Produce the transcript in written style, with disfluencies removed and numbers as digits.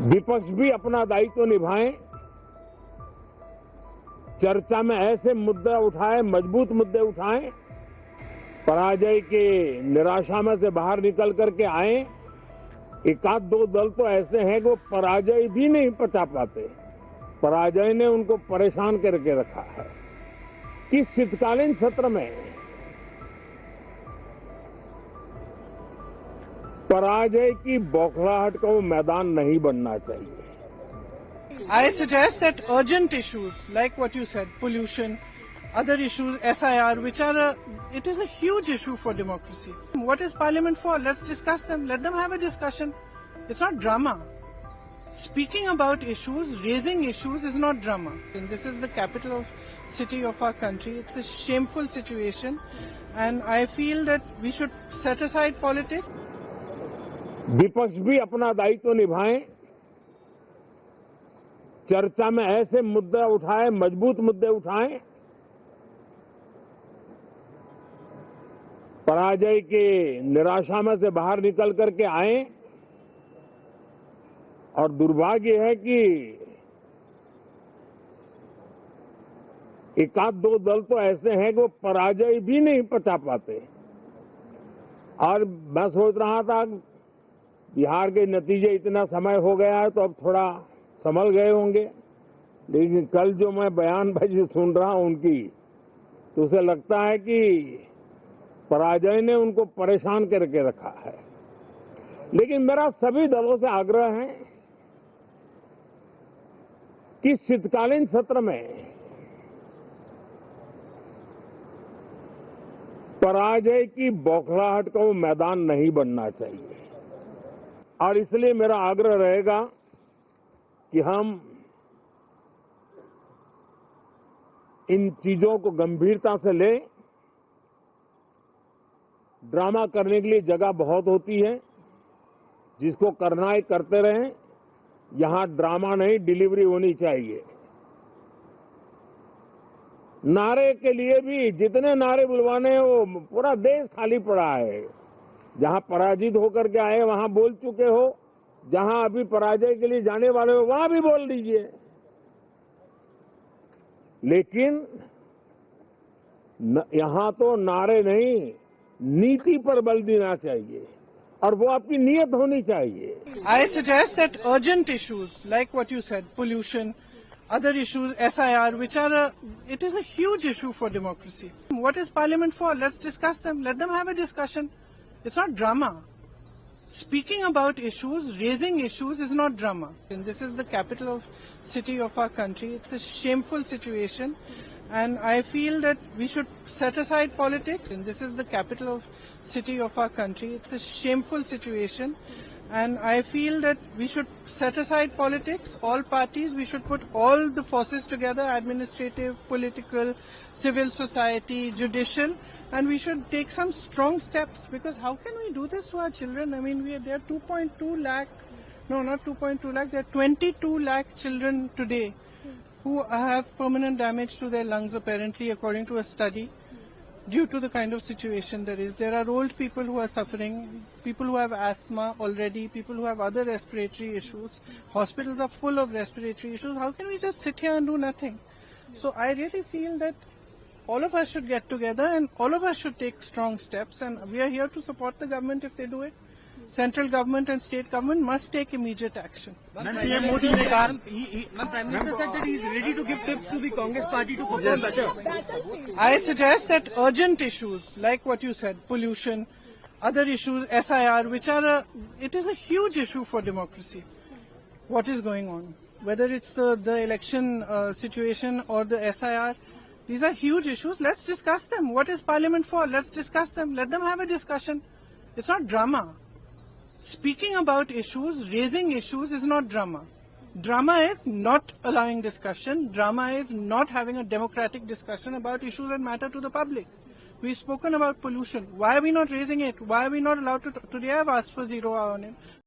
विपक्ष भी अपना दायित्व निभाएं, चर्चा में ऐसे मुद्दे उठाएं, मजबूत मुद्दे उठाएं, पराजय के निराशा में से बाहर निकल करके आए। एक आध दो दल तो ऐसे हैं कि वो पराजय भी नहीं पचा पाते। पराजय ने उनको परेशान करके रखा है। इस शीतकालीन सत्र में पराजय की बौखलाहट का वो मैदान नहीं बनना चाहिए। I suggest that urgent issues like what you said, pollution, other issues, SIR, which are it is a huge issue for democracy. What is Parliament for? Let's discuss them. Let them have a discussion. It's not drama. Speaking about issues, raising issues is not drama. And this is the capital city of our country. It's a shameful situation, and I feel that we should set aside politics. विपक्ष भी अपना दायित्व निभाएं, चर्चा में ऐसे मुद्दे उठाएं, मजबूत मुद्दे उठाएं, पराजय के निराशा में से बाहर निकल करके आए। और दुर्भाग्य है कि एक आध दो दल तो ऐसे हैं कि वो पराजय भी नहीं पचा पाते। और मैं सोच रहा था बिहार के नतीजे इतना समय हो गया है तो अब थोड़ा संभल गए होंगे, लेकिन कल जो मैं बयानबाजी सुन रहा हूं उनकी, तो उसे लगता है कि पराजय ने उनको परेशान करके रखा है। लेकिन मेरा सभी दलों से आग्रह है कि शीतकालीन सत्र में पराजय की बौखलाहट का वो मैदान नहीं बनना चाहिए। और इसलिए मेरा आग्रह रहेगा कि हम इन चीजों को गंभीरता से लें। ड्रामा करने के लिए जगह बहुत होती है, जिसको करना है करते रहें। यहां ड्रामा नहीं, डिलीवरी होनी चाहिए। नारे के लिए भी जितने नारे बुलवाने हैं वो पूरा देश खाली पड़ा है। जहां पराजित होकर के आए वहां बोल चुके हो, जहां अभी पराजय के लिए जाने वाले हो वहां भी बोल दीजिए। लेकिन यहां तो नारे नहीं, नीति पर बल देना चाहिए, और वो आपकी नियत होनी चाहिए। I suggest that urgent issues like what you said, pollution, other issues, SIR, which are it is a huge issue for democracy. What is Parliament for? Let's discuss them. Let them have a discussion. It's not drama. Speaking about issues, raising issues is not drama. And this is the capital city of our country. It's a shameful situation, and I feel that we should set aside politics. And this is the capital city of our country. It's a shameful situation, and I feel that we should set aside politics. All parties, we should put all the forces together: administrative, political, civil society, judicial. And we should take some strong steps, because how can we do this to our children? I mean, there are 2.2 lakh, no, not 2.2 lakh, there are 22 lakh children today who have permanent damage to their lungs, apparently, according to a study, due to the kind of situation there is. There are old people who are suffering, people who have asthma already, people who have other respiratory issues. Hospitals are full of respiratory issues. How can we just sit here and do nothing? So I really feel that all of us should get together and all of us should take strong steps, and we are here to support the government if they do it. Central government and state government must take immediate action. PM Modi ne kaha, Prime Minister said that he is ready to give tips to the Congress party to perform better. I suggest that urgent issues like what you said, pollution, other issues, SIR, which are it is a huge issue for democracy. What is going on? Whether it's the election situation or the SIR, these are huge issues. Let's discuss them. What is Parliament for? Let's discuss them. Let them have a discussion. It's not drama. Speaking about issues, raising issues is not drama. Drama is not allowing discussion. Drama is not having a democratic discussion about issues that matter to the public. We've spoken about pollution. Why are we not raising it? Why are we not allowed to? Today I've asked for 0 hour on it.